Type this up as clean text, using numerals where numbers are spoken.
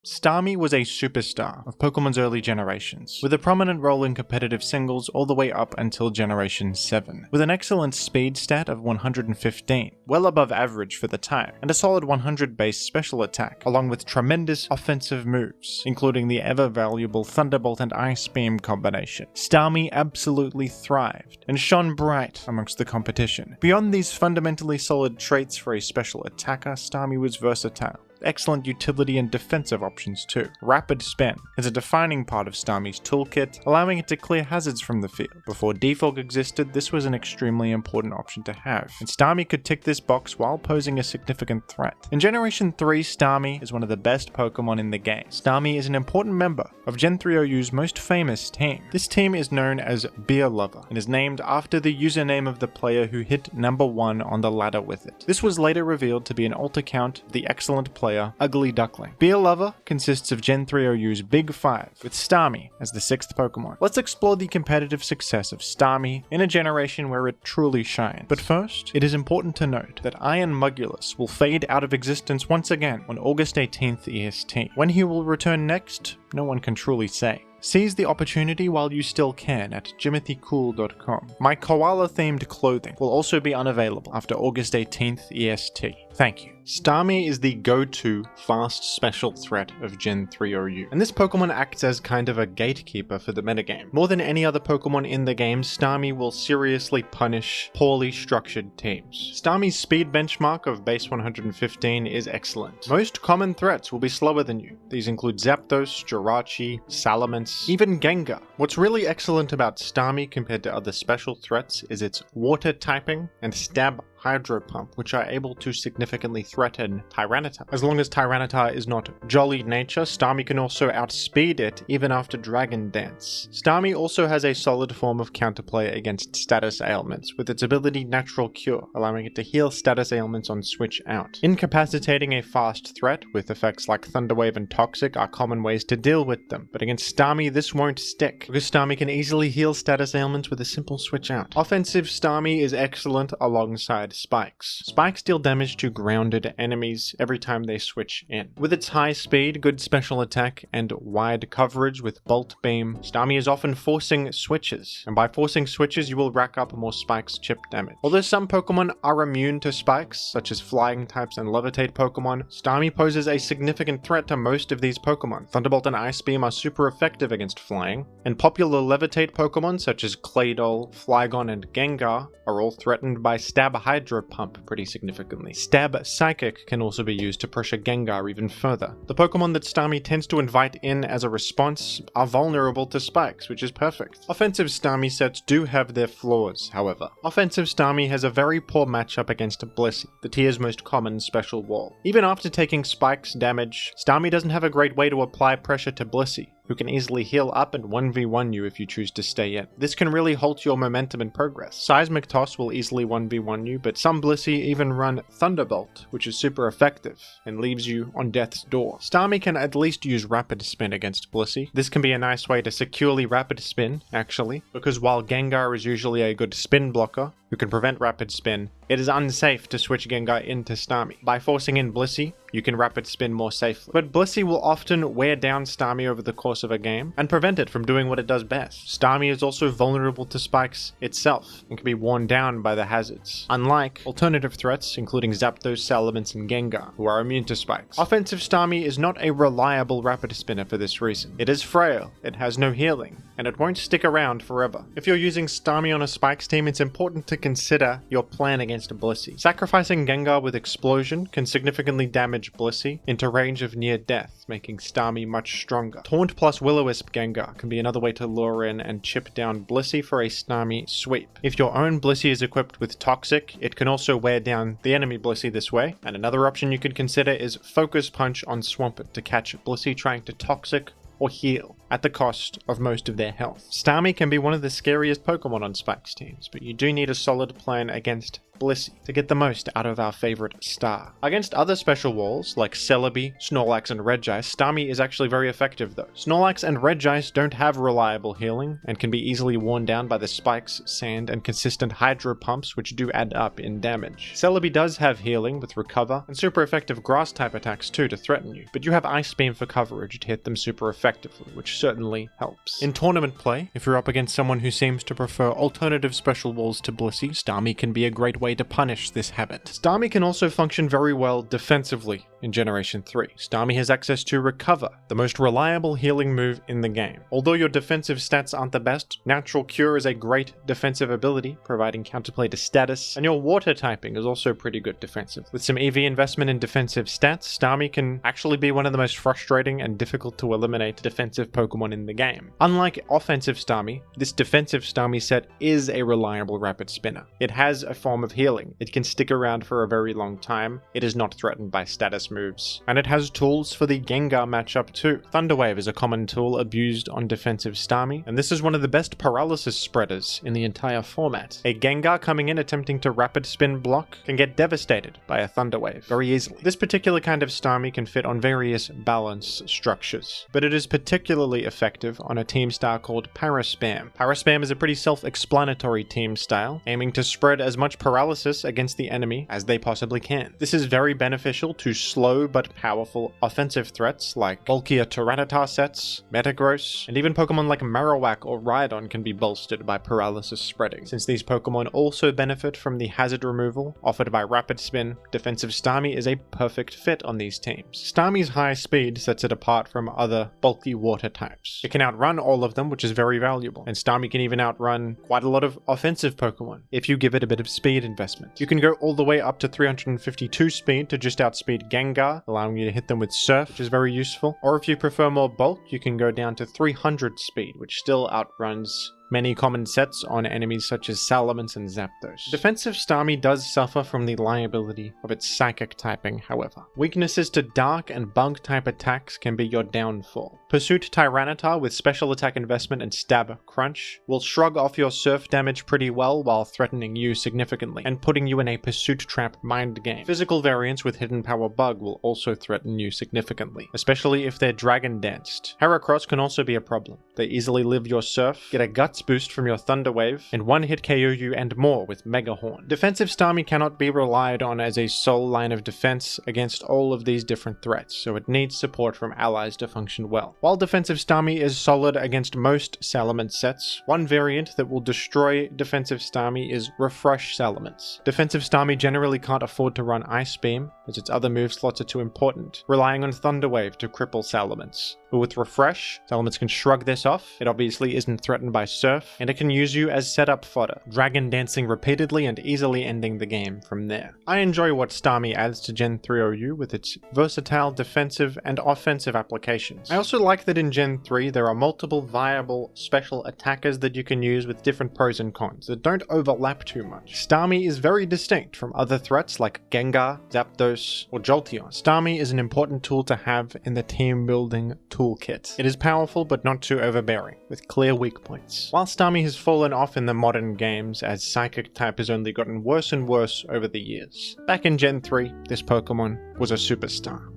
Starmie was a superstar of Pokemon's early generations, with a prominent role in competitive singles all the way up until Generation 7, with an excellent speed stat of 115, well above average for the time, and a solid 100 base special attack, along with tremendous offensive moves, including the ever-valuable Thunderbolt and Ice Beam combination. Starmie absolutely thrived, and shone bright amongst the competition. Beyond these fundamentally solid traits for a special attacker, Starmie was versatile. Excellent utility and defensive options too. Rapid Spin is a defining part of Starmie's toolkit, allowing it to clear hazards from the field. Before Defog existed, this was an extremely important option to have, and Starmie could tick this box while posing a significant threat. In Generation 3, Starmie is one of the best Pokemon in the game. Starmie is an important member of Gen 3 OU's most famous team. This team is known as Beer Lover, and is named after the username of the player who hit number 1 on the ladder with it. This was later revealed to be an alt account of the excellent player Ugly Duckling. Beer Lover consists of Gen 3 OU's Big 5, with Starmie as the 6th Pokemon. Let's explore the competitive success of Starmie in a generation where it truly shined. But first, it is important to note that Iron Mugulis will fade out of existence once again on August 18th EST. When he will return next, no one can truly say. Seize the opportunity while you still can at jimothycool.com. My koala-themed clothing will also be unavailable after August 18th EST. Thank you. Starmie is the go-to fast special threat of Gen 3 OU, and this Pokemon acts as kind of a gatekeeper for the metagame. More than any other Pokemon in the game, Starmie will seriously punish poorly structured teams. Starmie's speed benchmark of base 115 is excellent. Most common threats will be slower than you. These include Zapdos, Jirachi, Salamence, even Gengar. What's really excellent about Starmie compared to other special threats is its water typing and stab Hydro Pump, which are able to significantly threaten Tyranitar. As long as Tyranitar is not jolly nature, Starmie can also outspeed it even after Dragon Dance. Starmie also has a solid form of counterplay against status ailments, with its ability Natural Cure, allowing it to heal status ailments on switch out. Incapacitating a fast threat with effects like Thunder Wave and Toxic are common ways to deal with them, but against Starmie this won't stick, because Starmie can easily heal status ailments with a simple switch out. Offensive Starmie is excellent alongside Spikes. Spikes deal damage to grounded enemies every time they switch in. With its high speed, good special attack, and wide coverage with Bolt Beam, Starmie is often forcing switches, and by forcing switches you will rack up more Spikes chip damage. Although some Pokemon are immune to Spikes, such as Flying types and Levitate Pokemon, Starmie poses a significant threat to most of these Pokemon. Thunderbolt and Ice Beam are super effective against Flying, and popular Levitate Pokemon such as Claydol, Flygon, and Gengar are all threatened by Stab Hydro Pump pretty significantly. Stab Psychic can also be used to pressure Gengar even further. The Pokemon that Starmie tends to invite in as a response are vulnerable to Spikes, which is perfect. Offensive Starmie sets do have their flaws, however. Offensive Starmie has a very poor matchup against Blissey, the tier's most common special wall. Even after taking Spikes damage, Starmie doesn't have a great way to apply pressure to Blissey, who can easily heal up and 1v1 you if you choose to stay in. This can really halt your momentum and progress. Seismic Toss will easily 1v1 you, but some Blissey even run Thunderbolt, which is super effective, and leaves you on death's door. Starmie can at least use Rapid Spin against Blissey. This can be a nice way to securely Rapid Spin, actually, because while Gengar is usually a good spin blocker, who can prevent Rapid Spin, it is unsafe to switch Gengar into Starmie. By forcing in Blissey, you can Rapid Spin more safely. But Blissey will often wear down Starmie over the course of a game, and prevent it from doing what it does best. Starmie is also vulnerable to Spikes itself, and can be worn down by the hazards, unlike alternative threats including Zapdos, Salamence, and Gengar, who are immune to Spikes. Offensive Starmie is not a reliable Rapid Spinner for this reason. It is frail, it has no healing, and it won't stick around forever. If you're using Starmie on a Spikes team, it's important to consider your plan against Blissey. Sacrificing Gengar with Explosion can significantly damage Blissey into range of near death, making Starmie much stronger. Taunt plus Will-O-Wisp Gengar can be another way to lure in and chip down Blissey for a Starmie sweep. If your own Blissey is equipped with Toxic, it can also wear down the enemy Blissey this way, and another option you could consider is Focus Punch on Swampert to catch Blissey trying to Toxic or heal. at the cost of most of their health. Starmie can be one of the scariest Pokemon on Spike's teams, but you do need a solid plan against Blissey to get the most out of our favorite star. Against other special walls like Celebi, Snorlax, and Regice, Starmie is actually very effective though. Snorlax and Regice don't have reliable healing and can be easily worn down by the spikes, sand, and consistent hydro pumps, which do add up in damage. Celebi does have healing with Recover and super effective grass type attacks too to threaten you, but you have Ice Beam for coverage to hit them super effectively, which certainly helps. In tournament play, if you're up against someone who seems to prefer alternative special walls to Blissey, Starmie can be a great way to punish this habit. Starmie can also function very well defensively in Generation 3. Starmie has access to Recover, the most reliable healing move in the game. Although your defensive stats aren't the best, Natural Cure is a great defensive ability, providing counterplay to status, and your water typing is also pretty good defensive. With some EV investment in defensive stats, Starmie can actually be one of the most frustrating and difficult to eliminate defensive Pokemon in the game. Unlike offensive Starmie, this defensive Starmie set is a reliable rapid spinner. It has a form of healing. It can stick around for a very long time. It is not threatened by status moves. And it has tools for the Gengar matchup too. Thunder Wave is a common tool abused on defensive Starmie, and this is one of the best paralysis spreaders in the entire format. A Gengar coming in attempting to rapid spin block can get devastated by a Thunder Wave very easily. This particular kind of Starmie can fit on various balance structures, but it is particularly effective on a team style called Paraspam. Paraspam is a pretty self-explanatory team style, aiming to spread as much paralysis against the enemy as they possibly can. This is very beneficial to slow but powerful offensive threats like bulkier Tyranitar sets, Metagross, and even Pokemon like Marowak or Rhydon can be bolstered by paralysis spreading. Since these Pokemon also benefit from the hazard removal offered by Rapid Spin, defensive Starmie is a perfect fit on these teams. Starmie's high speed sets it apart from other bulky water types. It can outrun all of them, which is very valuable, and Starmie can even outrun quite a lot of offensive Pokemon if you give it a bit of speed investment. You can go all the way up to 352 speed to just outspeed Gengar, allowing you to hit them with Surf, which is very useful. Or if you prefer more bulk, you can go down to 300 speed, which still outruns many common sets on enemies such as Salamence and Zapdos. Defensive Starmie does suffer from the liability of its psychic typing, however. Weaknesses to dark and bug type attacks can be your downfall. Pursuit Tyranitar with special attack investment and stab crunch will shrug off your surf damage pretty well while threatening you significantly and putting you in a pursuit trap mind game. Physical variants with hidden power bug will also threaten you significantly, especially if they're dragon danced. Heracross can also be a problem. They easily live your surf, get a guts boost from your Thunder Wave, and one-hit KO you and more with Mega Horn. Defensive Starmie cannot be relied on as a sole line of defense against all of these different threats, so it needs support from allies to function well. While defensive Starmie is solid against most Salamence sets, one variant that will destroy defensive Starmie is Refresh Salamence. Defensive Starmie generally can't afford to run Ice Beam, as its other move slots are too important, relying on Thunder Wave to cripple Salamence. But with Refresh, Salamence can shrug this off. It obviously isn't threatened by Surf, and it can use you as setup fodder, dragon dancing repeatedly and easily ending the game from there. I enjoy what Starmie adds to Gen 3 OU with its versatile defensive and offensive applications. I also like that in Gen 3 there are multiple viable special attackers that you can use with different pros and cons that don't overlap too much. Starmie is very distinct from other threats like Gengar, Zapdos, or Jolteon. Starmie is an important tool to have in the team building toolkit. It is powerful but not too overbearing, with clear weak points. While Starmie has fallen off in the modern games as Psychic type has only gotten worse and worse over the years, back in Gen 3, this Pokemon was a superstar.